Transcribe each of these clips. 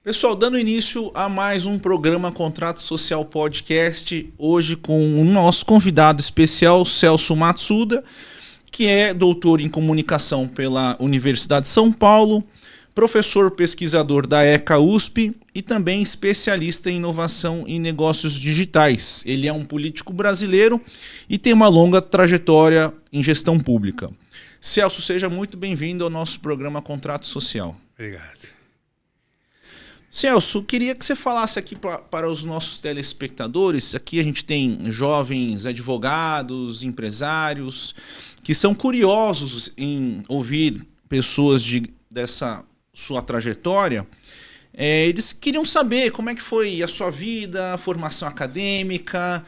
Pessoal, dando início a mais um programa Contrato Social Podcast, hoje com o nosso convidado especial, Celso Matsuda, que é doutor em comunicação pela Universidade de São Paulo, professor pesquisador da ECA USP e também especialista em inovação em negócios digitais. Ele é um político brasileiro e tem uma longa trajetória em gestão pública. Celso, seja muito bem-vindo ao nosso programa Contrato Social. Obrigado. Celso, queria que você falasse aqui para os nossos telespectadores. Aqui a gente tem jovens advogados, empresários, que são curiosos em ouvir pessoas dessa sua trajetória. Eles queriam saber como é que foi a sua vida, a formação acadêmica,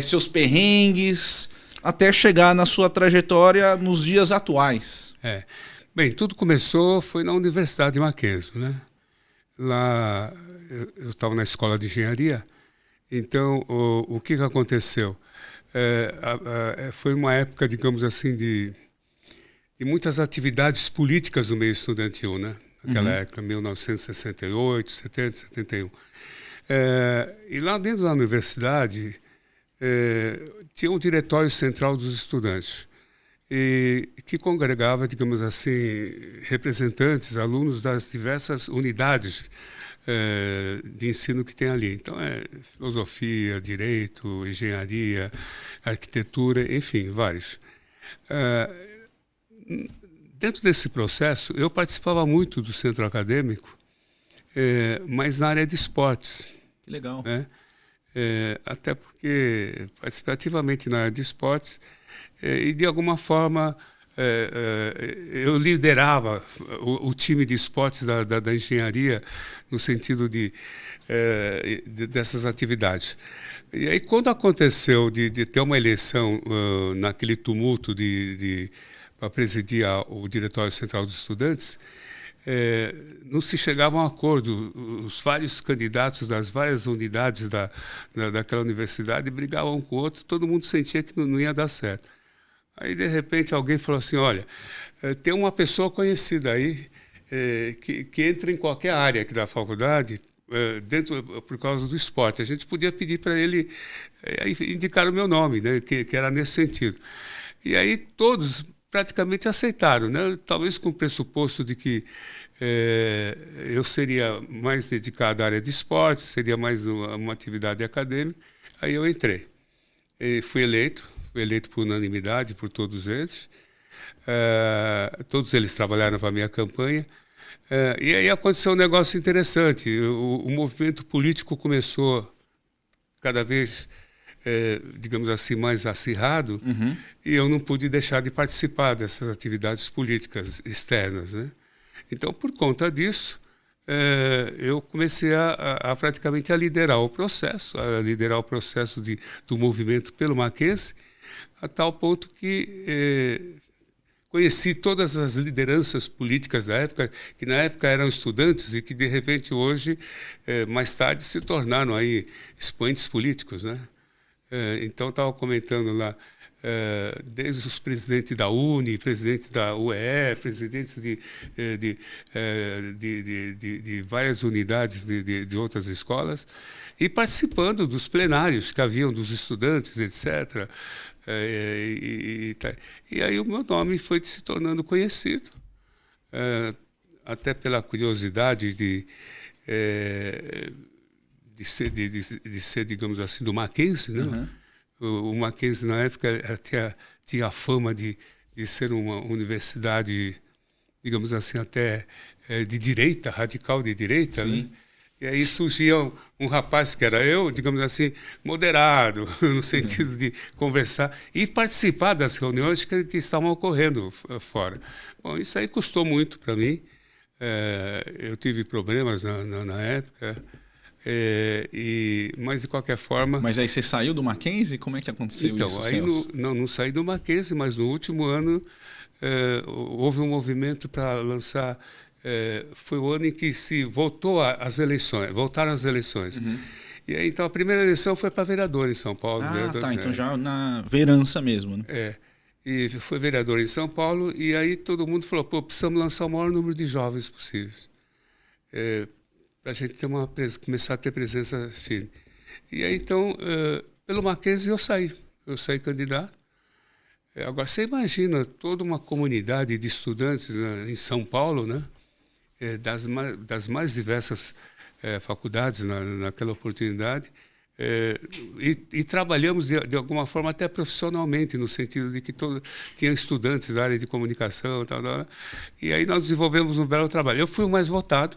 seus perrengues, até chegar na sua trajetória nos dias atuais. Bem, tudo começou, foi na Universidade de Mackenzie, né? Lá eu estava na escola de engenharia, então o que aconteceu? Foi uma época, digamos assim, de muitas atividades políticas no meio estudantil, né? Naquela época, 1968, 70, 71. E lá dentro da universidade tinha um diretório central dos estudantes, e que congregava, digamos assim, representantes, alunos das diversas unidades de ensino que tem ali. Então, filosofia, direito, engenharia, arquitetura, enfim, vários. Dentro desse processo, eu participava muito do centro acadêmico, mas na área de esportes. Que legal. Né? Até porque participei ativamente na área de esportes, e de alguma forma eu liderava o time de esportes da engenharia no sentido dessas atividades. E aí quando aconteceu de ter uma eleição naquele tumulto para presidir o Diretório Central dos Estudantes, não se chegava a um acordo. Os vários candidatos das várias unidades daquela universidade brigavam um com o outro, todo mundo sentia que não ia dar certo. Aí, de repente, alguém falou assim, olha, tem uma pessoa conhecida aí que entra em qualquer área aqui da faculdade, por causa do esporte. A gente podia pedir para ele indicar o meu nome, né, que era nesse sentido. E aí todos praticamente aceitaram, né, talvez com o pressuposto de que eu seria mais dedicado à área de esporte, seria mais uma atividade acadêmica. Aí eu entrei. E fui eleito por unanimidade por todos eles. Todos eles trabalharam para a minha campanha. E aí aconteceu um negócio interessante. O movimento político começou cada vez, digamos assim, mais acirrado, e eu não pude deixar de participar dessas atividades políticas externas, né? Então, por conta disso, eu comecei a praticamente a liderar o processo do movimento pelo Mackenzie, a tal ponto que conheci todas as lideranças políticas da época, que na época eram estudantes e que, de repente, hoje, mais tarde, se tornaram aí expoentes políticos, né? Então, estava comentando lá, desde os presidentes da UNE, presidentes da UE, presidentes de várias unidades de outras escolas, e participando dos plenários que haviam dos estudantes, etc., e aí o meu nome foi se tornando conhecido, até pela curiosidade de ser, digamos assim, do Mackenzie, né? O Mackenzie, na época, tinha a fama de ser uma universidade, digamos assim, até de direita, radical de direita, né? E aí surgia um rapaz que era eu, digamos assim, moderado, no sentido de conversar e participar das reuniões que estavam ocorrendo fora. Bom, isso aí custou muito para mim. Eu tive problemas na época, mas de qualquer forma... Mas aí você saiu do Mackenzie? Como é que aconteceu isso, Então, aí não saí do Mackenzie, mas no último ano houve um movimento para lançar... foi o ano em que se voltaram as eleições. E aí, então, a primeira eleição foi para vereador em São Paulo. Vereador, tá. Então já na vereança mesmo, né? E foi vereador em São Paulo, e aí todo mundo falou, pô, precisamos lançar o maior número de jovens possíveis, para a gente ter começar a ter presença firme. E aí, então, pelo Mackenzie eu saí candidato. Agora, você imagina toda uma comunidade de estudantes, né, em São Paulo, né, das mais diversas faculdades naquela oportunidade, e trabalhamos de alguma forma até profissionalmente, no sentido de que tinha estudantes da área de comunicação, tal, e aí nós desenvolvemos um belo trabalho. Eu fui o mais votado,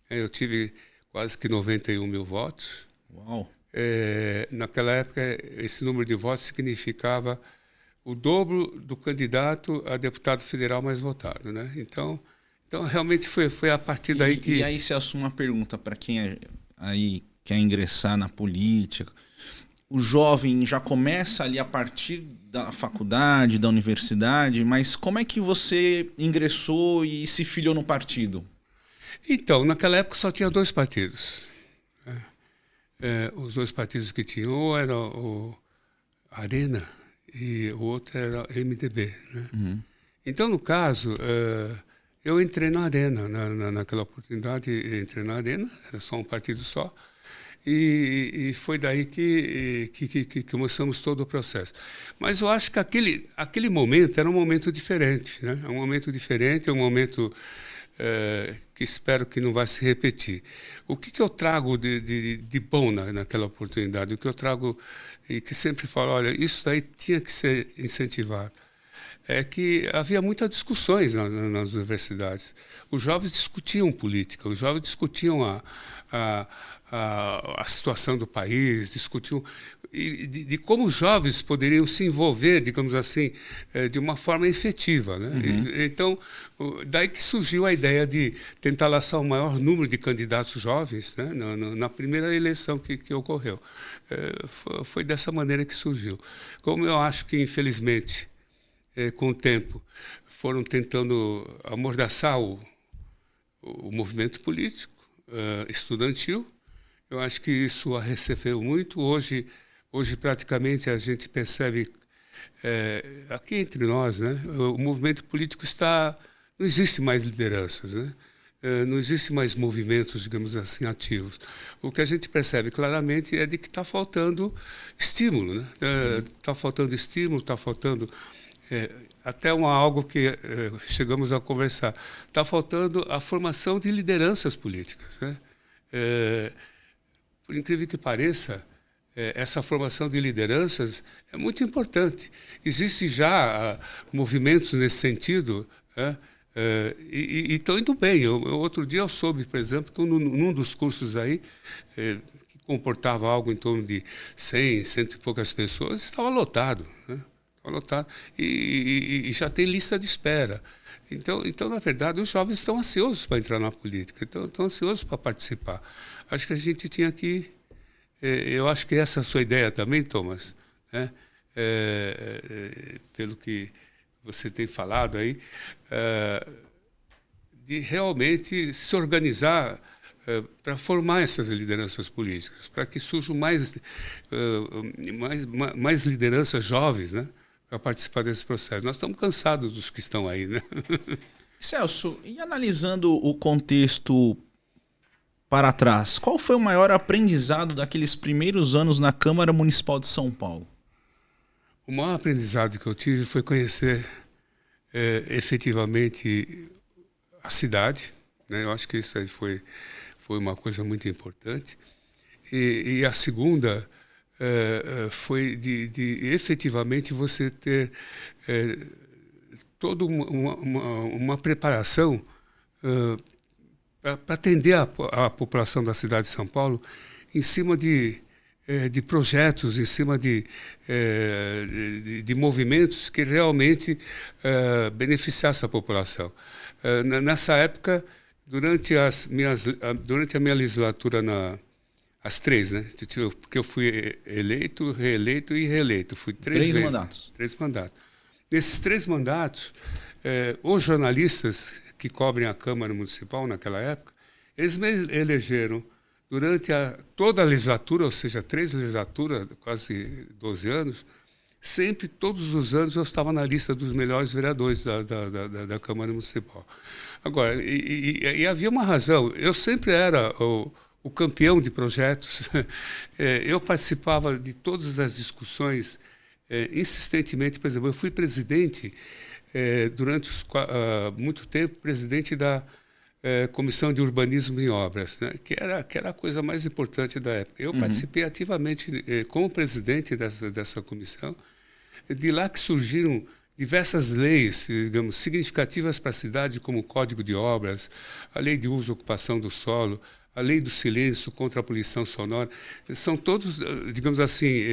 eu tive quase que 91 mil votos. Uau! Naquela época, esse número de votos significava o dobro do candidato a deputado federal mais votado, né? Então realmente foi a partir daí que... E aí, Celso, uma pergunta para quem aí quer ingressar na política. O jovem já começa ali a partir da faculdade, da universidade, mas como é que você ingressou e se filiou no partido? Então, naquela época só tinha 2 partidos. Os 2 partidos que tinham, ou era o Arena e o outro era o MDB, né? Uhum. Então, no caso, eu entrei na Arena, naquela oportunidade, entrei na Arena, era só um partido só, e foi daí que começamos todo o processo. Mas eu acho que aquele momento era um momento diferente, né? Um momento diferente, um momento que espero que não vai se repetir. O que eu trago de bom naquela oportunidade? O que eu trago e que sempre falo, olha, isso daí tinha que ser incentivado. É que havia muitas discussões nas universidades. Os jovens discutiam política, os jovens discutiam a situação do país, discutiam de como os jovens poderiam se envolver, digamos assim, de uma forma efetiva, né? Uhum. Então, daí que surgiu a ideia de tentar lançar o maior número de candidatos jovens, né, na primeira eleição que ocorreu. Foi dessa maneira que surgiu. Como eu acho que, infelizmente, com o tempo, foram tentando amordaçar o movimento político, estudantil. Eu acho que isso arrefeceu muito. Hoje praticamente, a gente percebe, aqui entre nós, né, o movimento político não existe mais lideranças, né? Não existe mais movimentos, digamos assim, ativos. O que a gente percebe claramente é de que está faltando estímulo, né? Está faltando estímulo, está faltando... até algo que chegamos a conversar. Está faltando a formação de lideranças políticas, né? Por incrível que pareça, essa formação de lideranças é muito importante. Existem já movimentos nesse sentido, né? E estão indo bem. Outro dia eu soube, por exemplo, que num dos cursos aí, que comportava algo em torno de 100 e poucas pessoas, estava lotado, né? Lotado, e já tem lista de espera. Então, na verdade, os jovens estão ansiosos para entrar na política, estão ansiosos para participar. Acho que a gente tinha que... eu acho que essa é a sua ideia também, Thomas, né? Pelo que você tem falado aí, de realmente se organizar para formar essas lideranças políticas, para que surjam mais lideranças jovens, né, para participar desse processo. Nós estamos cansados dos que estão aí, né? Celso, e analisando o contexto para trás, qual foi o maior aprendizado daqueles primeiros anos na Câmara Municipal de São Paulo? O maior aprendizado que eu tive foi conhecer efetivamente a cidade, né? Eu acho que isso aí foi uma coisa muito importante. E a segunda foi de efetivamente você ter toda uma preparação para atender a população da cidade de São Paulo em cima de projetos, em cima de movimentos que realmente beneficiassem a população. Nessa época, durante a minha legislatura, as 3, né? Porque eu fui eleito, reeleito e reeleito. Fui 3 vezes. Mandatos. 3 mandatos. Nesses 3 mandatos, os jornalistas que cobrem a Câmara Municipal naquela época, eles me elegeram durante toda a legislatura, ou seja, 3 legislaturas, quase 12 anos, sempre, todos os anos, eu estava na lista dos melhores vereadores da Câmara Municipal. Agora, e havia uma razão, eu sempre era o campeão de projetos, eu participava de todas as discussões insistentemente. Por exemplo, eu fui presidente, durante muito tempo, presidente da Comissão de Urbanismo e Obras, né, que era a coisa mais importante da época. Eu participei ativamente como presidente dessa comissão. De lá que surgiram diversas leis, digamos, significativas para a cidade, como o Código de Obras, a Lei de Uso e Ocupação do Solo, a Lei do Silêncio contra a Poluição Sonora. São todos, digamos assim,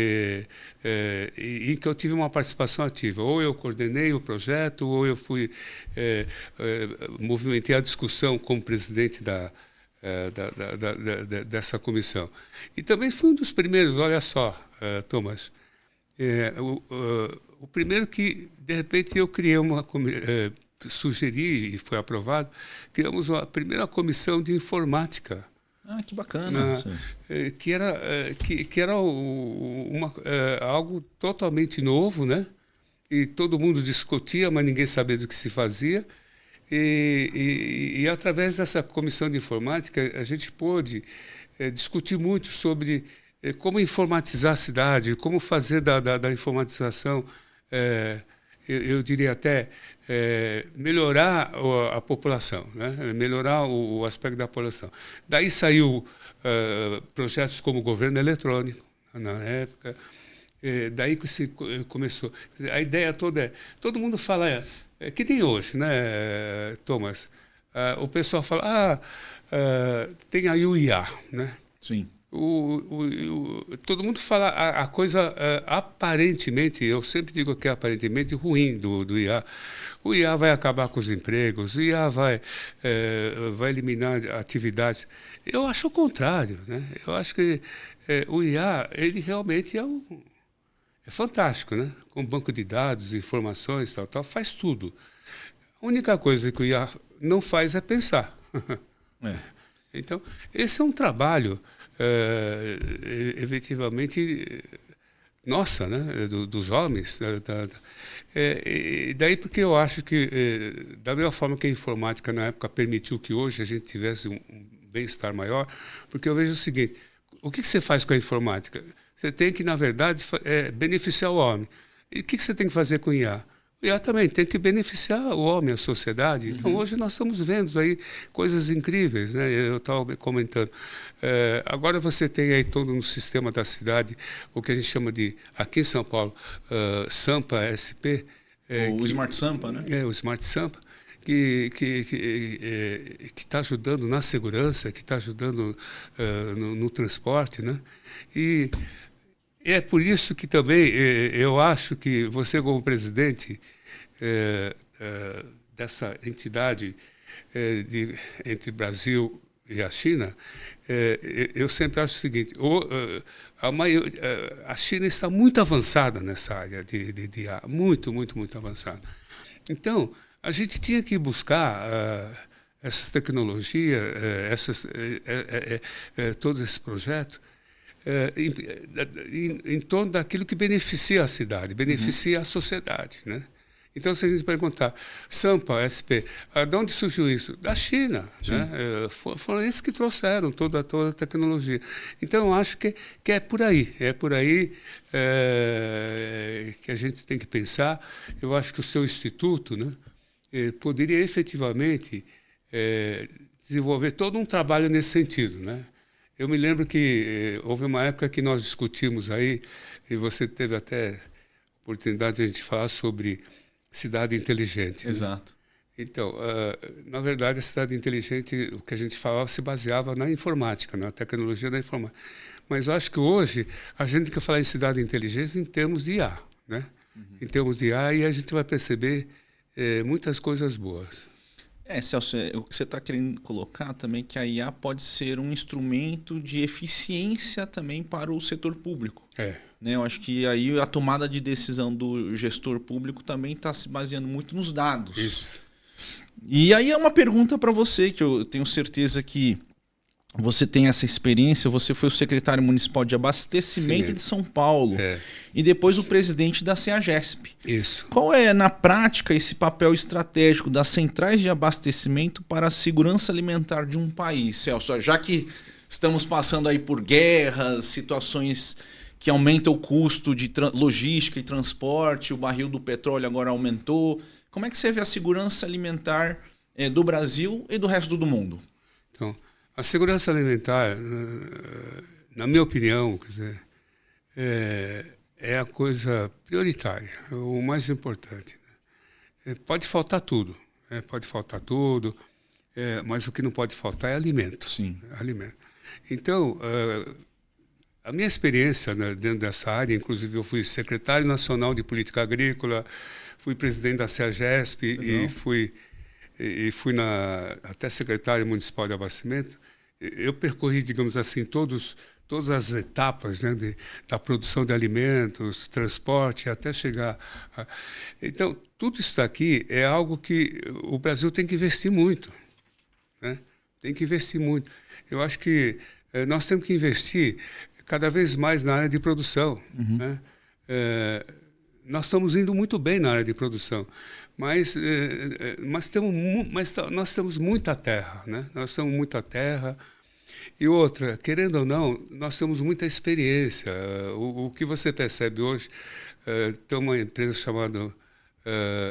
em que eu tive uma participação ativa. Ou eu coordenei o projeto, ou eu fui movimentei a discussão como presidente dessa comissão. E também fui um dos primeiros, olha só, Thomas, o primeiro que, de repente, eu criei sugeri e foi aprovado, criamos a primeira comissão de informática. Ah, que bacana. Que era algo totalmente novo, né? E todo mundo discutia, mas ninguém sabia do que se fazia. E através dessa comissão de informática, a gente pôde discutir muito sobre como informatizar a cidade, como fazer da informatização, eu diria até, melhorar a população, né? Melhorar o aspecto da população. Daí saiu projetos como o governo eletrônico, na época. Daí que se começou. A ideia toda todo mundo fala, que tem hoje, né, Thomas? O pessoal fala, tem aí o IA, né? Sim. Todo mundo fala a coisa aparentemente, eu sempre digo que é aparentemente ruim do IA. O IA vai acabar com os empregos, o IA vai eliminar atividades. Eu acho o contrário, né? Eu acho que o IA, ele realmente é fantástico, né? Com banco de dados, informações, tal, faz tudo. A única coisa que o IA não faz é pensar. Então, esse é um trabalho efetivamente nossa, né, dos homens. Daí porque eu acho que, da mesma forma que a informática na época permitiu que hoje a gente tivesse um bem-estar maior, porque eu vejo o seguinte, o que você faz com a informática? Você tem que, na verdade, beneficiar o homem. E o que você tem que fazer com o IA? O IA também tem que beneficiar o homem, a sociedade. Então, hoje nós estamos vendo aí coisas incríveis, né? Eu estava comentando. Agora você tem aí todo um sistema da cidade, o que a gente chama de, aqui em São Paulo, Sampa SP. O Smart Sampa, né? O Smart Sampa, que está ajudando na segurança, que está ajudando no transporte, né? E é por isso que também eu acho que você, como presidente dessa entidade entre Brasil e a China, eu sempre acho o seguinte, a China está muito avançada nessa área de IA, muito, muito, muito avançada. Então, a gente tinha que buscar essas tecnologias, todos esses projetos, em torno daquilo que beneficia a cidade, beneficia a sociedade, né? Então, se a gente perguntar, Sampa, SP, de onde surgiu isso? Da China, né? Foram eles que trouxeram toda a tecnologia. Então, eu acho que é por aí, que a gente tem que pensar. Eu acho que o seu instituto, né, poderia efetivamente desenvolver todo um trabalho nesse sentido, né? Eu me lembro que houve uma época que nós discutimos aí, e você teve até oportunidade de a gente falar sobre cidade inteligente. Exato. Né? Então, na verdade, a cidade inteligente, o que a gente falava, se baseava na informática, na tecnologia da informática. Mas eu acho que hoje a gente quer falar em cidade inteligente em termos de IA, né? Em termos de IA, e a gente vai perceber muitas coisas boas. Celso, o que você está querendo colocar também é que a IA pode ser um instrumento de eficiência também para o setor público. Né? Eu acho que aí a tomada de decisão do gestor público também está se baseando muito nos dados. Isso. E aí é uma pergunta para você, que eu tenho certeza que você tem essa experiência, você foi o secretário municipal de abastecimento de São Paulo e depois o presidente da CEAGESP. Isso. Qual é, na prática, esse papel estratégico das centrais de abastecimento para a segurança alimentar de um país, Celso? Já que estamos passando aí por guerras, situações que aumentam o custo de logística e transporte, o barril do petróleo agora aumentou. Como é que você vê a segurança alimentar do Brasil e do resto do mundo? Então, a segurança alimentar, na minha opinião, quer dizer, é a coisa prioritária, o mais importante. Pode faltar tudo, mas o que não pode faltar é alimento. Sim. Alimento. Então, a minha experiência, né, dentro dessa área, inclusive eu fui secretário nacional de política agrícola, fui presidente da CEAGESP e fui até secretário municipal de abastecimento. Eu percorri, digamos assim, todas as etapas, né, da produção de alimentos, transporte, até chegar Então, tudo isso aqui é algo que o Brasil tem que investir muito, né? Tem que investir muito. Eu acho que nós temos que investir cada vez mais na área de produção, né? Nós estamos indo muito bem na área de produção, mas nós temos muita terra, né? Nós temos muita terra. E outra, querendo ou não, nós temos muita experiência. O que você percebe hoje, tem uma empresa chamada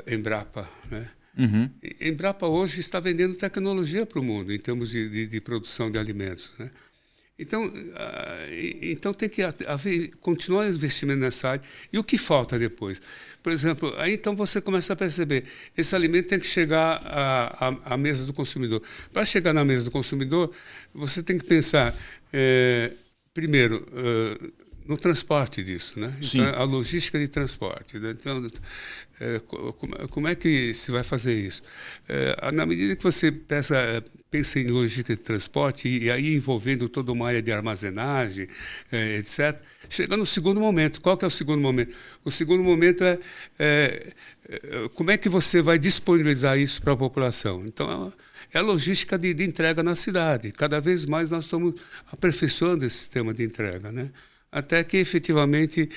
Embrapa, né? Embrapa hoje está vendendo tecnologia para o mundo em termos de produção de alimentos, né? Então tem que continuar investimento nessa área. E o que falta depois? Por exemplo, aí então você começa a perceber, esse alimento tem que chegar à mesa do consumidor. Para chegar na mesa do consumidor, você tem que pensar, primeiro, no transporte disso, né? Então, a logística de transporte, né? Então, como é que se vai fazer isso? Na medida que você pensa em logística de transporte e aí envolvendo toda uma área de armazenagem, etc., chega no segundo momento. Qual que é o segundo momento? O segundo momento como é que você vai disponibilizar isso para a população? Então, é a logística de entrega na cidade. Cada vez mais nós estamos aperfeiçoando esse sistema de entrega, né? Até que efetivamente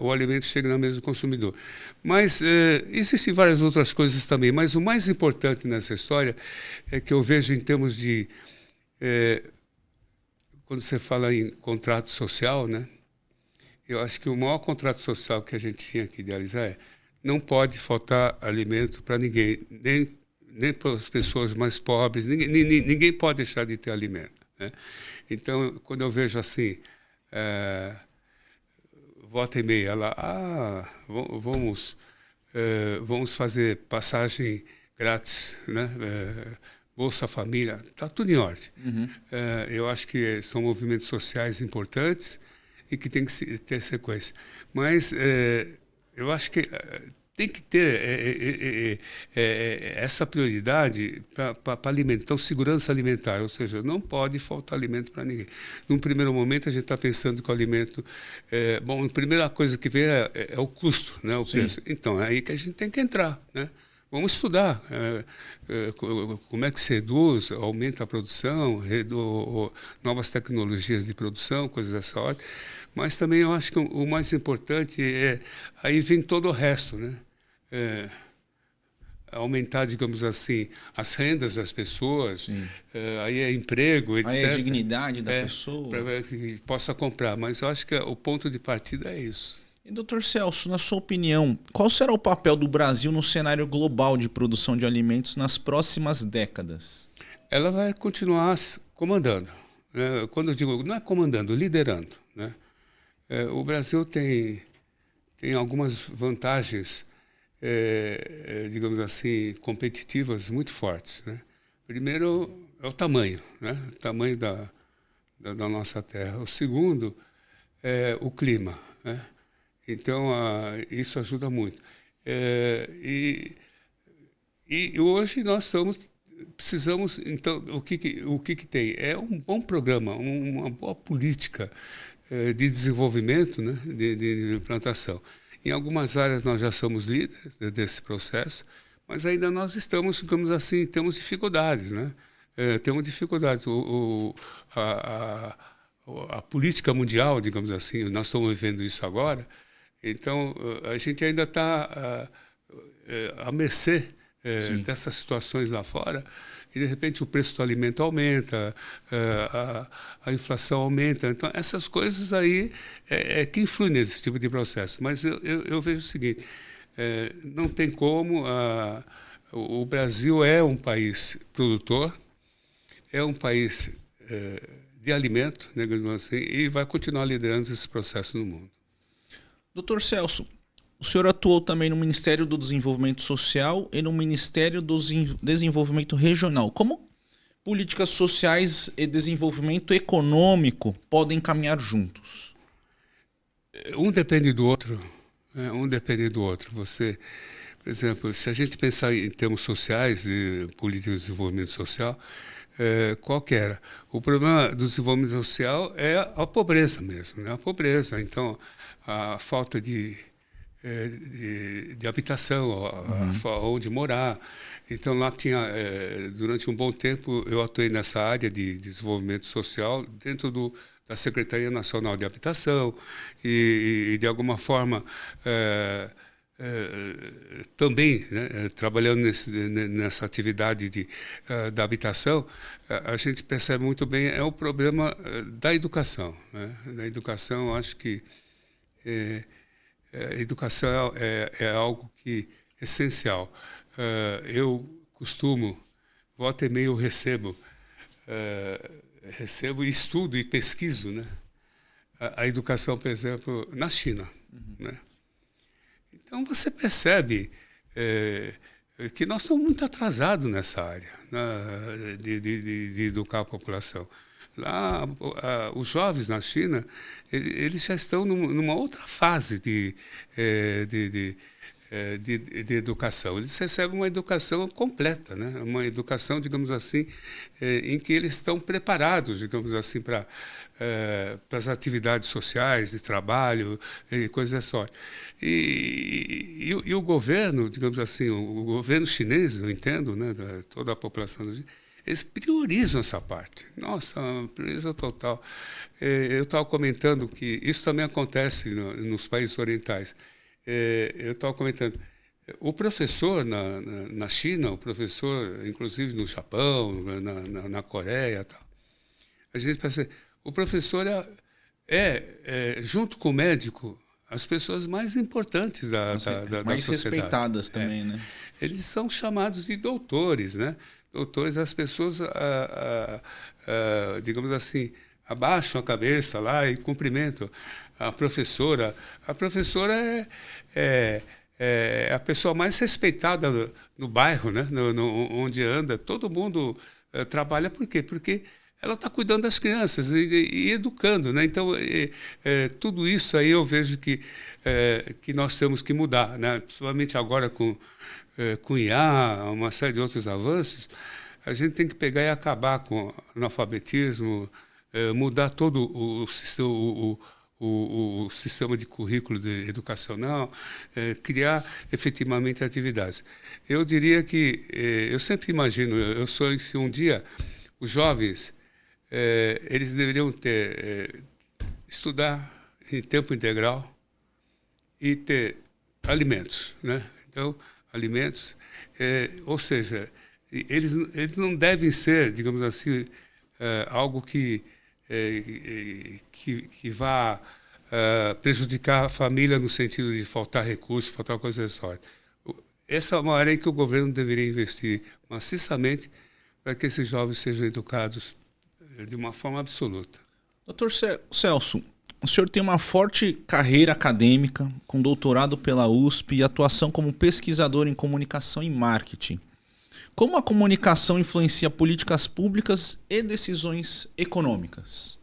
o alimento chegue na mesa do consumidor. Mas existem várias outras coisas também, mas o mais importante nessa história é que eu vejo em termos de... quando você fala em contrato social, né, eu acho que o maior contrato social que a gente tinha que idealizar não pode faltar alimento para ninguém, nem para as pessoas mais pobres, ninguém pode deixar de ter alimento, né? Então, quando eu vejo assim... volta e meia, vamos fazer passagem grátis, né? Bolsa Família, está tudo em ordem. Eu acho que são movimentos sociais importantes e que tem que ter sequência. Mas eu acho que tem que ter essa prioridade para alimento. Então, segurança alimentar, ou seja, não pode faltar alimento para ninguém. Num primeiro momento, a gente está pensando que o alimento... bom, a primeira coisa que vem é o custo, né, o preço. Então, é aí que a gente tem que entrar, né? Vamos estudar como é que se reduz, aumenta a produção, novas tecnologias de produção, coisas dessa ordem. Mas também eu acho que o mais importante aí vem todo o resto, né? Aumentar, digamos assim, as rendas das pessoas, aí é emprego, etc. Aí é a dignidade da pessoa. Para que possa comprar. Mas eu acho que o ponto de partida é isso. E, doutor Celso, na sua opinião, qual será o papel do Brasil no cenário global de produção de alimentos nas próximas décadas? Ela vai continuar comandando, né? Quando eu digo, não é comandando, liderando, né? O Brasil tem algumas vantagens, digamos assim, competitivas muito fortes, né? Primeiro é o tamanho, né? O tamanho da nossa terra. O segundo é o clima, né? Então, isso ajuda muito. E hoje nós precisamos... Então, o que tem? É um bom programa, uma boa política de desenvolvimento, né, de implantação. Em algumas áreas nós já somos líderes desse processo, mas ainda nós estamos, digamos assim, temos dificuldades, né? temos dificuldades. A política mundial, digamos assim, nós estamos vivendo isso agora, então a gente ainda está à mercê dessas situações lá fora, e de repente o preço do alimento aumenta, a inflação aumenta. Então essas coisas aí que influem nesse tipo de processo. Mas eu vejo o seguinte, não tem como, o Brasil é um país produtor, é um país de alimento, né, assim, e vai continuar liderando esse processo no mundo. Doutor Celso, o senhor atuou também no Ministério do Desenvolvimento Social e no Ministério do Desenvolvimento Regional. Como políticas sociais e desenvolvimento econômico podem caminhar juntos? Um depende do outro. Um depende do outro. Você, por exemplo, se a gente pensar em termos sociais, de política de desenvolvimento social, qual que era? O problema do desenvolvimento social é a pobreza mesmo, né? A pobreza. Então, a falta de habitação, onde morar. Então, lá tinha, durante um bom tempo, eu atuei nessa área de desenvolvimento social dentro da Secretaria Nacional de Habitação e de alguma forma, também, né, trabalhando nessa atividade da habitação, a gente percebe muito bem o problema da educação, né? Da educação, eu acho que a educação é algo que é essencial. Eu costumo, volta e meia eu recebo e estudo e pesquiso, né, a educação, por exemplo, na China. Né? Então você percebe que nós estamos muito atrasados nessa área, né, de educar a população. Lá, os jovens na China, eles já estão numa outra fase de educação. Eles recebem uma educação completa, né? Uma educação, digamos assim, em que eles estão preparados, digamos assim, para as atividades sociais, de trabalho, e coisas dessa sorte. E o governo, digamos assim, o governo chinês, eu entendo, né, toda a população do eles priorizam essa parte. Nossa, prioriza total. Eu estava comentando que isso também acontece nos países orientais. Eu estava comentando, o professor na China, o professor, inclusive no Japão, na Coreia, tal, a gente pensa, o professor junto com o médico, as pessoas mais importantes da sociedade. Mais respeitadas também, né? Eles são chamados de doutores, né? Doutores, as pessoas, digamos assim, abaixam a cabeça lá e cumprimentam a professora. A professora é a pessoa mais respeitada no bairro, né? Onde anda. Todo mundo trabalha. Por quê? Porque ela está cuidando das crianças e educando, né? Então, tudo isso aí eu vejo que nós temos que mudar, né? Principalmente agora com IA, uma série de outros avanços, a gente tem que pegar e acabar com o analfabetismo, mudar todo o sistema de currículo educacional, criar efetivamente atividades. Eu diria que, eu sempre imagino, eu sou se um dia os jovens, eles deveriam estudar em tempo integral e ter alimentos, né? Então, alimentos, ou seja, eles não devem ser, digamos assim, algo que vá prejudicar a família no sentido de faltar recursos, faltar coisa dessa sorte. Essa é uma área em que o governo deveria investir maciçamente para que esses jovens sejam educados de uma forma absoluta. Doutor Celso, o senhor tem uma forte carreira acadêmica, com doutorado pela USP e atuação como pesquisador em comunicação e marketing. Como a comunicação influencia políticas públicas e decisões econômicas?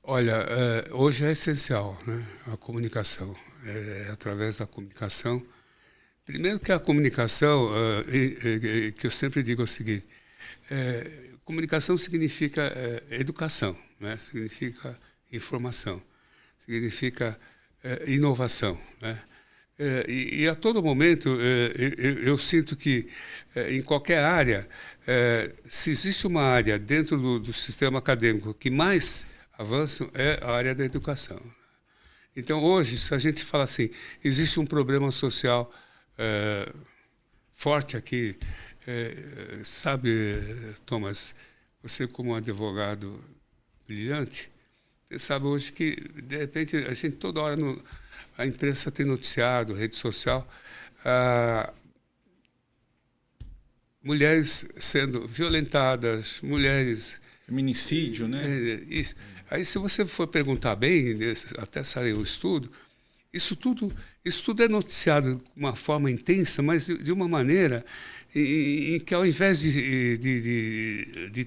Olha, hoje é essencial, né, a comunicação. Através da comunicação. Primeiro que a comunicação, que eu sempre digo o seguinte, comunicação significa educação, né, significa informação, significa inovação, né? E a todo momento eu sinto que em qualquer área, se existe uma área dentro do sistema acadêmico que mais avança, é a área da educação. Então, hoje, se a gente fala assim, existe um problema social forte aqui, sabe, Thomas, você como advogado brilhante, você sabe hoje que, de repente, a gente toda hora, a imprensa tem noticiado, rede social, mulheres sendo violentadas, mulheres... Feminicídio, né? Isso. Aí, se você for perguntar bem, até sair o estudo, isso tudo é noticiado de uma forma intensa, mas de uma maneira em que, ao invés de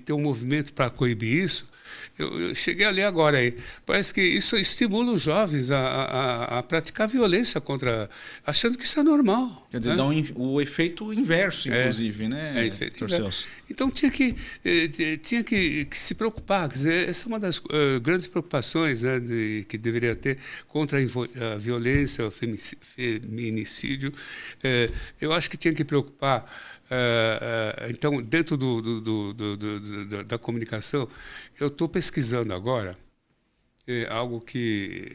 ter um movimento para coibir isso, eu cheguei a ler agora aí, parece que isso estimula os jovens a praticar violência contra, achando que isso é normal. Quer dizer, dá o efeito inverso, inclusive, né? Efeito inverso. Então tinha que se preocupar, quer dizer, essa é uma das grandes preocupações, né, que deveria ter contra a violência, o feminicídio. Eu acho que tinha que preocupar. Então, dentro da comunicação, eu estou pesquisando agora algo que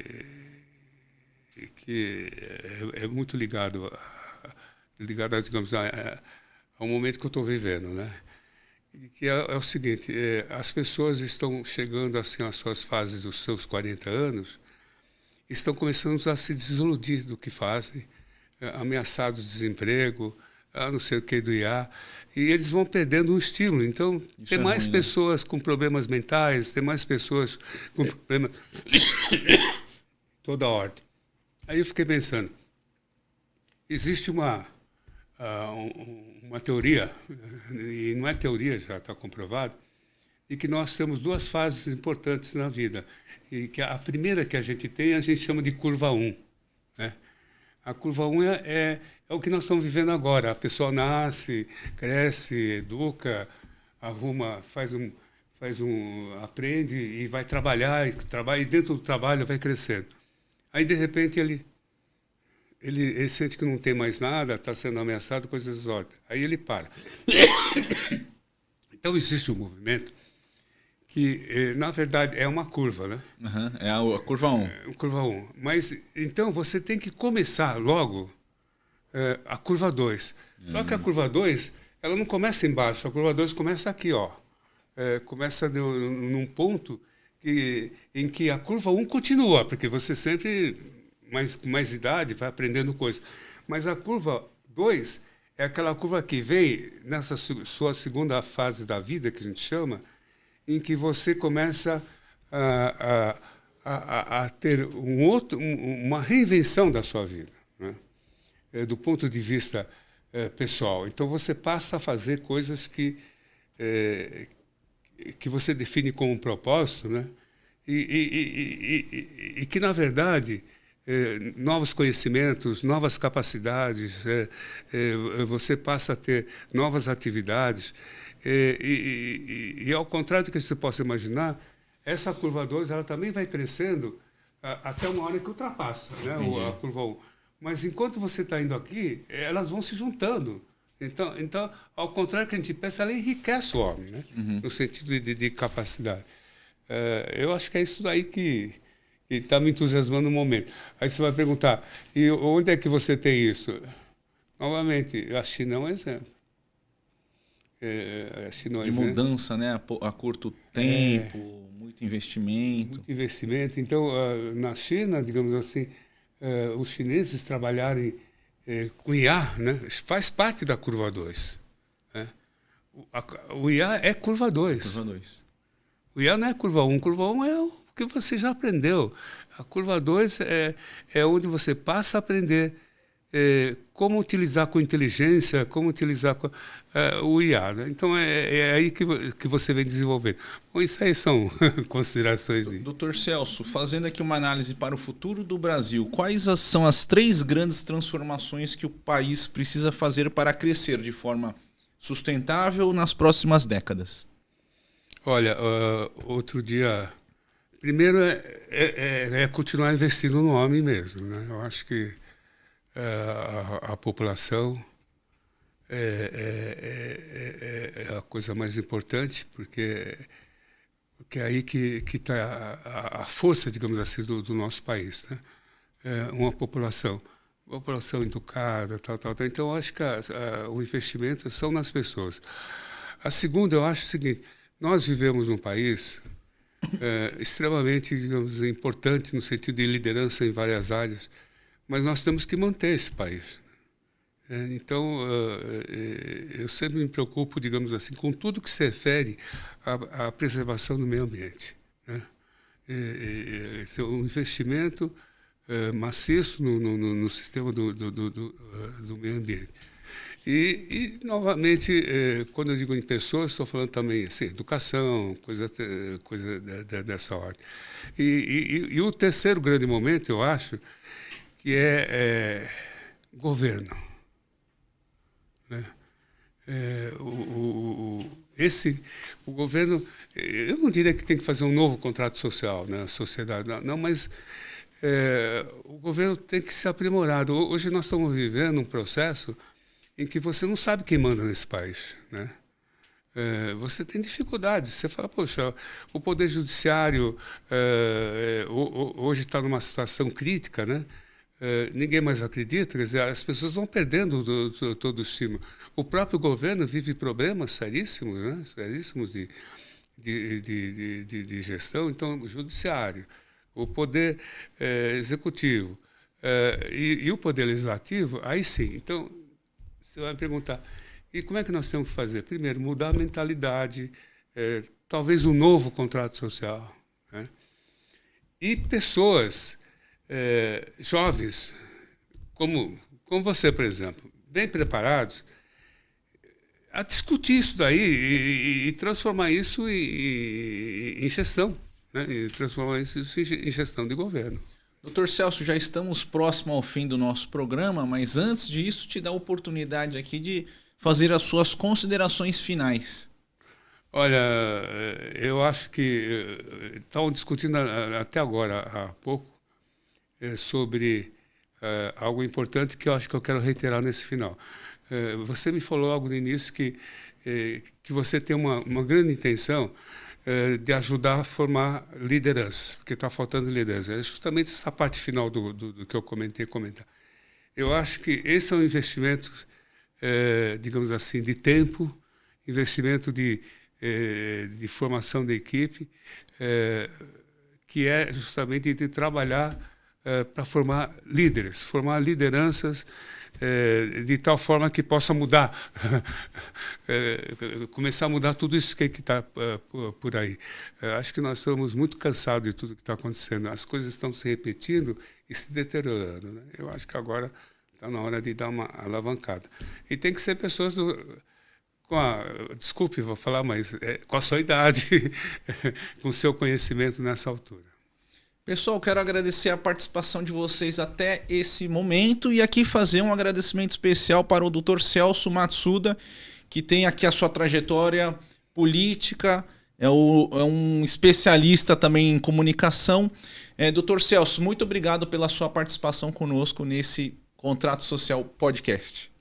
é muito ligado digamos, ao momento que eu estou vivendo, né? Que é o seguinte: as pessoas estão chegando assim às suas fases dos seus 40 anos, estão começando a se desiludir do que fazem, ameaçados de desemprego, não sei o que do IA, e eles vão perdendo o estímulo. Então, tem mais ruim, pessoas, né, com problemas mentais, tem mais pessoas com problemas toda a ordem. Aí eu fiquei pensando, existe uma teoria, e não é teoria, já está comprovado, de que nós temos duas fases importantes na vida, e que a primeira que a gente tem, a gente chama de curva 1, né? A curva 1 é o que nós estamos vivendo agora. A pessoa nasce, cresce, educa, arruma, aprende e vai trabalhar, e dentro do trabalho vai crescendo. Aí, de repente, ele sente que não tem mais nada, está sendo ameaçado, coisas exóticas. Aí ele para. Então, existe um movimento que, na verdade, é uma curva, né? Uhum, é a curva 1. Curva 1. Mas, então, você tem que começar logo a curva 2. Só que a curva 2, ela não começa embaixo, a curva 2 começa aqui, ó. Começa num ponto em que a curva 1 continua, porque você sempre, com mais idade, vai aprendendo coisas. Mas a curva 2 é aquela curva que vem nessa sua segunda fase da vida, que a gente chama, em que você começa a ter uma reinvenção da sua vida, né? Do ponto de vista pessoal. Então, você passa a fazer coisas que você define como um propósito, né? E que, na verdade, novos conhecimentos, novas capacidades, você passa a ter novas atividades. E ao contrário do que você possa imaginar, essa curva 2 ela também vai crescendo até uma hora que ultrapassa, né, a curva 1. Mas enquanto você está indo aqui, elas vão se juntando. Então, ao contrário do que a gente pensa, ela enriquece o homem, né? Uhum. No sentido de capacidade. Eu acho que é isso daí que está me entusiasmando no momento. Aí você vai perguntar, e onde é que você tem isso? Novamente, a China é um exemplo. De mudança, né, a curto tempo, muito investimento. Muito investimento. Então, na China, digamos assim, os chineses trabalharem com IA, né, faz parte da curva 2. Né? O IA é curva 2. Curva 2. O IA não é curva 1. Curva 1 é o que você já aprendeu. A curva 2 é onde você passa a aprender como utilizar com inteligência, como utilizar o IA. Né? Então, é aí que você vem desenvolvendo. Bom, isso aí são considerações. Dr. Celso, fazendo aqui uma análise para o futuro do Brasil, quais são as 3 grandes transformações que o país precisa fazer para crescer de forma sustentável nas próximas décadas? Olha, outro dia... Primeiro é continuar investindo no homem mesmo. Né? Eu acho que a população é a coisa mais importante, porque é aí que está a força, digamos assim, do nosso país, né? Uma população educada, tal. Então, eu acho que o investimento são nas pessoas. A segunda, eu acho o seguinte: nós vivemos num país extremamente, digamos, importante no sentido de liderança em várias áreas, mas nós temos que manter esse país. Então, eu sempre me preocupo, digamos assim, com tudo que se refere à preservação do meio ambiente, né? Esse é um investimento maciço no sistema do meio ambiente. E novamente, quando eu digo em pessoas, estou falando também assim, educação, coisa dessa ordem. E o terceiro grande momento, eu acho, que é governo, né? O governo, eu não diria que tem que fazer um novo contrato social na sociedade, não, mas o governo tem que ser aprimorado. Hoje nós estamos vivendo um processo em que você não sabe quem manda nesse país, né? Você tem dificuldades. Você fala, poxa, o Poder Judiciário hoje está numa situação crítica, né? Ninguém mais acredita, quer dizer, as pessoas vão perdendo todo o estímulo. O próprio governo vive problemas seríssimos, né? Seríssimos de gestão. Então, o Judiciário, o Poder Executivo e o Poder Legislativo, aí sim. Então, você vai me perguntar, e como é que nós temos que fazer? Primeiro, mudar a mentalidade, talvez um novo contrato social, né? E pessoas jovens, como você, por exemplo, bem preparados, a discutir isso daí e transformar isso em gestão, né? E transformar isso em gestão de governo. Doutor Celso, já estamos próximo ao fim do nosso programa, mas antes disso, te dá a oportunidade aqui de fazer as suas considerações finais. Olha, eu acho que estavam discutindo até agora, há pouco, sobre algo importante que eu acho que eu quero reiterar nesse final. Você me falou logo no início que você tem uma grande intenção de ajudar a formar lideranças, porque está faltando liderança. É justamente essa parte final do que eu comentar. Eu acho que esse é um investimento, digamos assim, de tempo, investimento de formação da equipe, que é justamente de trabalhar para formar líderes, formar lideranças de tal forma que possa mudar, começar a mudar tudo isso que está por aí. Acho que nós estamos muito cansados de tudo que está acontecendo. As coisas estão se repetindo e se deteriorando, né? Eu acho que agora está na hora de dar uma alavancada. E tem que ser pessoas desculpe, vou falar, mas com a sua idade, com o seu conhecimento nessa altura. Pessoal, quero agradecer a participação de vocês até esse momento e aqui fazer um agradecimento especial para o Dr. Celso Matsuda, que tem aqui a sua trajetória política, é um especialista também em comunicação. Dr. Celso, muito obrigado pela sua participação conosco nesse Contrato Social Podcast.